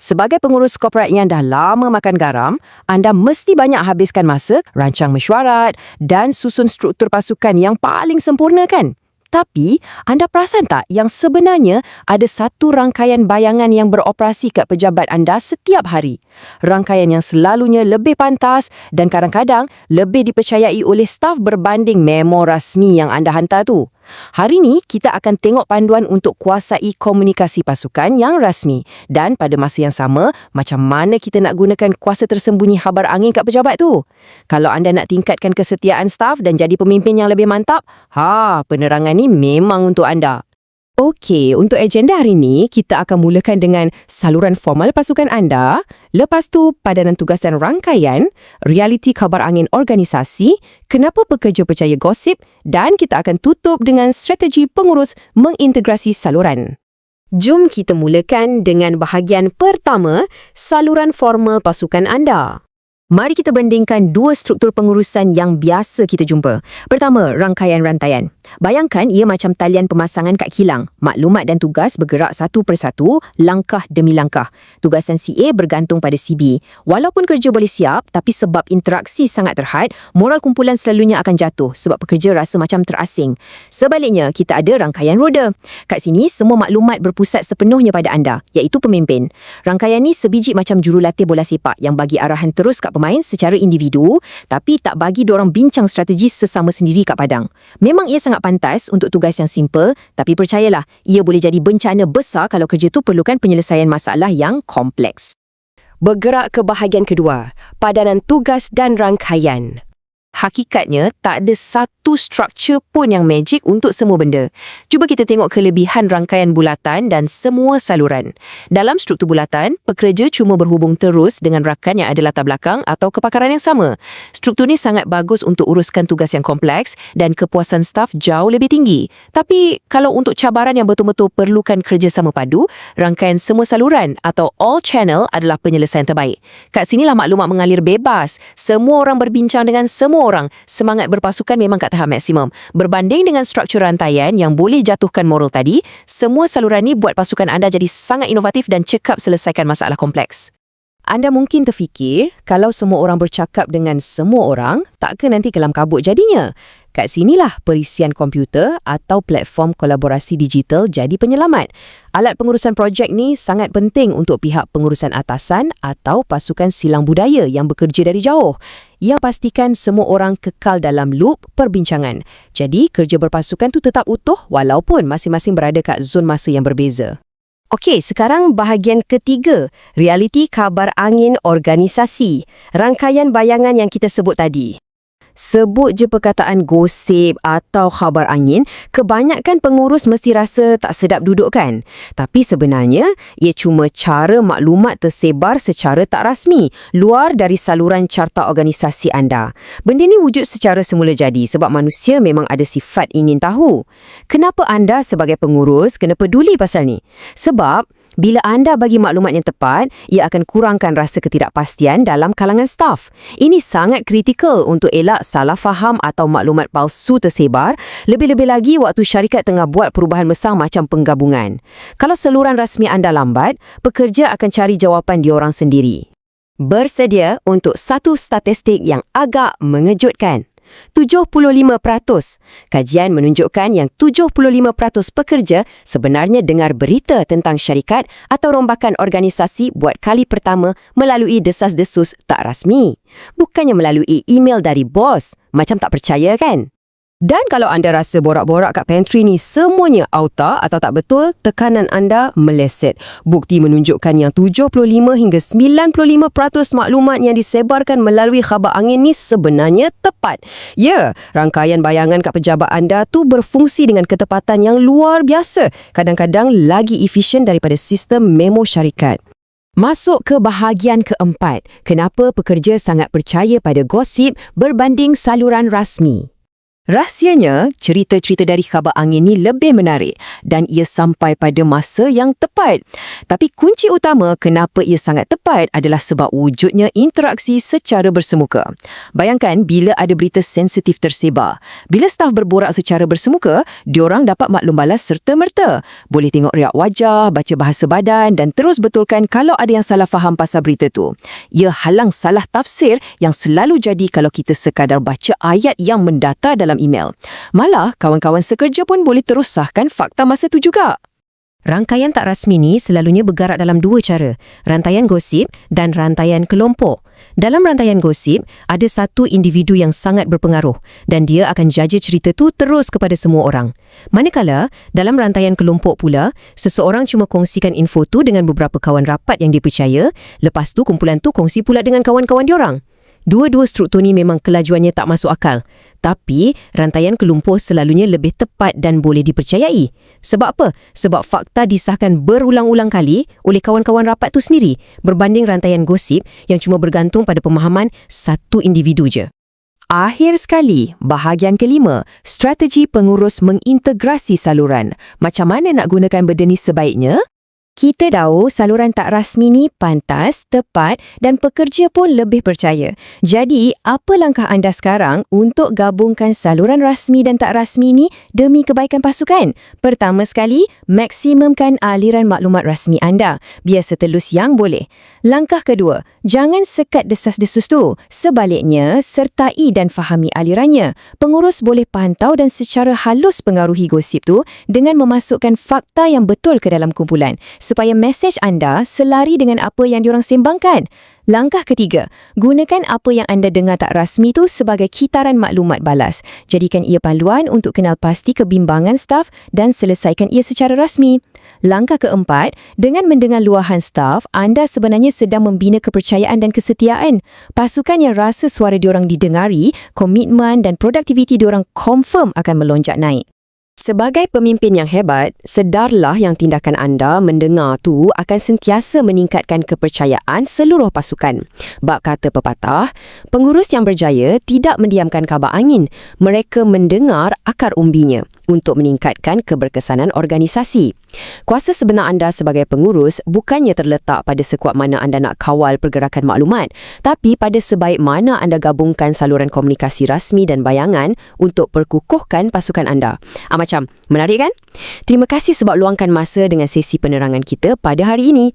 Sebagai pengurus korporat yang dah lama makan garam, anda mesti banyak habiskan masa rancang mesyuarat dan susun struktur pasukan yang paling sempurna kan? Tapi, anda perasan tak yang sebenarnya ada satu rangkaian bayangan yang beroperasi kat pejabat anda setiap hari? Rangkaian yang selalunya lebih pantas dan kadang-kadang lebih dipercayai oleh staf berbanding memo rasmi yang anda hantar tu. Hari ni, kita akan tengok panduan untuk kuasai komunikasi pasukan yang rasmi dan pada masa yang sama, macam mana kita nak gunakan kuasa tersembunyi habar angin kat pejabat tu. Kalau anda nak tingkatkan kesetiaan staf dan jadi pemimpin yang lebih mantap, penerangan ni memang untuk anda. Okey, untuk agenda hari ini, kita akan mulakan dengan saluran formal pasukan anda, lepas tu padanan tugas dan rangkaian, realiti khabar angin organisasi, kenapa pekerja percaya gosip, dan kita akan tutup dengan strategi pengurus mengintegrasi saluran. Jom kita mulakan dengan bahagian pertama, saluran formal pasukan anda. Mari kita bandingkan dua struktur pengurusan yang biasa kita jumpa. Pertama, rangkaian rantaian. Bayangkan ia macam talian pemasangan kad kilang. Maklumat dan tugas bergerak satu persatu, langkah demi langkah. Tugasan CA bergantung pada CB. Walaupun kerja boleh siap, tapi sebab interaksi sangat terhad, moral kumpulan selalunya akan jatuh sebab pekerja rasa macam terasing. Sebaliknya, kita ada rangkaian roda. Kat sini, semua maklumat berpusat sepenuhnya pada anda, iaitu pemimpin. Rangkaian ni sebiji macam jurulatih bola sepak yang bagi arahan terus kat pemain secara individu, tapi tak bagi diorang bincang strategi sesama sendiri kat padang. Memang ia sangat pantas untuk tugas yang simple, tapi percayalah, ia boleh jadi bencana besar kalau kerja tu perlukan penyelesaian masalah yang kompleks. Bergerak ke bahagian kedua, padanan tugas dan rangkaian. Hakikatnya, tak ada satu struktur pun yang magic untuk semua benda. Cuba kita tengok kelebihan rangkaian bulatan dan semua saluran. Dalam struktur bulatan, pekerja cuma berhubung terus dengan rakan yang ada latar belakang atau kepakaran yang sama. Struktur ni sangat bagus untuk uruskan tugas yang kompleks dan kepuasan staf jauh lebih tinggi. Tapi, kalau untuk cabaran yang betul-betul perlukan kerjasama padu, rangkaian semua saluran atau all channel adalah penyelesaian terbaik. Kat sinilah maklumat mengalir bebas. Semua orang berbincang dengan semua orang, semangat berpasukan memang kat tahap maksimum. Berbanding dengan struktur rantaian yang boleh jatuhkan moral tadi, semua saluran ni buat pasukan anda jadi sangat inovatif dan cekap selesaikan masalah kompleks. Anda mungkin terfikir, kalau semua orang bercakap dengan semua orang, takkan nanti kelam kabut jadinya? Kat sinilah perisian komputer atau platform kolaborasi digital jadi penyelamat. Alat pengurusan projek ni sangat penting untuk pihak pengurusan atasan atau pasukan silang budaya yang bekerja dari jauh. Ia pastikan semua orang kekal dalam loop perbincangan. Jadi, kerja berpasukan tu tetap utuh walaupun masing-masing berada kat zon masa yang berbeza. Okey, sekarang bahagian ketiga, realiti khabar angin organisasi. Rangkaian bayangan yang kita sebut tadi. Sebut je perkataan gosip atau khabar angin, kebanyakan pengurus mesti rasa tak sedap duduk kan? Tapi sebenarnya, ia cuma cara maklumat tersebar secara tak rasmi, luar dari saluran carta organisasi anda. Benda ni wujud secara semula jadi sebab manusia memang ada sifat ingin tahu. Kenapa anda sebagai pengurus kena peduli pasal ni? Sebab, bila anda bagi maklumat yang tepat, ia akan kurangkan rasa ketidakpastian dalam kalangan staf. Ini sangat kritikal untuk elak salah faham atau maklumat palsu tersebar, lebih-lebih lagi waktu syarikat tengah buat perubahan besar macam penggabungan. Kalau saluran rasmi anda lambat, pekerja akan cari jawapan diorang sendiri. Bersedia untuk satu statistik yang agak mengejutkan. 75%. Kajian menunjukkan yang 75% pekerja sebenarnya dengar berita tentang syarikat atau rombakan organisasi buat kali pertama melalui desas-desus tak rasmi. Bukannya melalui email dari bos. Macam tak percaya kan? Dan kalau anda rasa borak-borak kat pantry ni semuanya auta atau tak betul, tekanan anda meleset. Bukti menunjukkan yang 75 hingga 95% maklumat yang disebarkan melalui khabar angin ni sebenarnya tepat. Ya, rangkaian bayangan kat pejabat anda tu berfungsi dengan ketepatan yang luar biasa. Kadang-kadang lagi efisien daripada sistem memo syarikat. Masuk ke bahagian keempat. Kenapa pekerja sangat percaya pada gosip berbanding saluran rasmi? Rahsianya, cerita-cerita dari khabar angin ni lebih menarik dan ia sampai pada masa yang tepat. Tapi kunci utama kenapa ia sangat tepat adalah sebab wujudnya interaksi secara bersemuka. Bayangkan bila ada berita sensitif tersebar. Bila staf berborak secara bersemuka, diorang dapat maklum balas serta-merta. Boleh tengok riak wajah, baca bahasa badan dan terus betulkan kalau ada yang salah faham pasal berita tu. Ia halang salah tafsir yang selalu jadi kalau kita sekadar baca ayat yang mendata dalam email. Malah, kawan-kawan sekerja pun boleh terus sahkan fakta masa tu juga. Rangkaian tak rasmi ni selalunya bergerak dalam dua cara, rantaian gosip dan rantaian kelompok. Dalam rantaian gosip, ada satu individu yang sangat berpengaruh dan dia akan jaja cerita tu terus kepada semua orang. Manakala, dalam rantaian kelompok pula, seseorang cuma kongsikan info tu dengan beberapa kawan rapat yang dipercaya, lepas tu kumpulan tu kongsi pula dengan kawan-kawan diorang. Dua-dua struktur ni memang kelajuannya tak masuk akal. Tapi, rantaian kelompok selalunya lebih tepat dan boleh dipercayai. Sebab apa? Sebab fakta disahkan berulang-ulang kali oleh kawan-kawan rapat tu sendiri berbanding rantaian gosip yang cuma bergantung pada pemahaman satu individu je. Akhir sekali, bahagian kelima, strategi pengurus mengintegrasi saluran. Macam mana nak gunakan benda ni sebaiknya? Kita tahu saluran tak rasmi ni pantas, tepat dan pekerja pun lebih percaya. Jadi, apa langkah anda sekarang untuk gabungkan saluran rasmi dan tak rasmi ni demi kebaikan pasukan? Pertama sekali, maksimumkan aliran maklumat rasmi anda, biar setelus yang boleh. Langkah kedua, jangan sekat desas-desus tu. Sebaliknya, sertai dan fahami alirannya. Pengurus boleh pantau dan secara halus pengaruhi gosip tu dengan memasukkan fakta yang betul ke dalam kumpulan, supaya mesej anda selari dengan apa yang diorang sembangkan. Langkah ketiga, gunakan apa yang anda dengar tak rasmi tu sebagai kitaran maklumat balas. Jadikan ia panduan untuk kenal pasti kebimbangan staf dan selesaikan ia secara rasmi. Langkah keempat, dengan mendengar luahan staf, anda sebenarnya sedang membina kepercayaan dan kesetiaan. Pasukan yang rasa suara diorang didengari, komitmen dan produktiviti diorang confirm akan melonjak naik. Sebagai pemimpin yang hebat, sedarlah yang tindakan anda mendengar tu akan sentiasa meningkatkan kepercayaan seluruh pasukan. Bab kata pepatah, pengurus yang berjaya tidak mendiamkan kabar angin. Mereka mendengar akar umbinya untuk meningkatkan keberkesanan organisasi. Kuasa sebenar anda sebagai pengurus bukannya terletak pada sekuat mana anda nak kawal pergerakan maklumat, tapi pada sebaik mana anda gabungkan saluran komunikasi rasmi dan bayangan untuk perkukuhkan pasukan anda. Macam, menarik kan? Terima kasih sebab luangkan masa dengan sesi penerangan kita pada hari ini.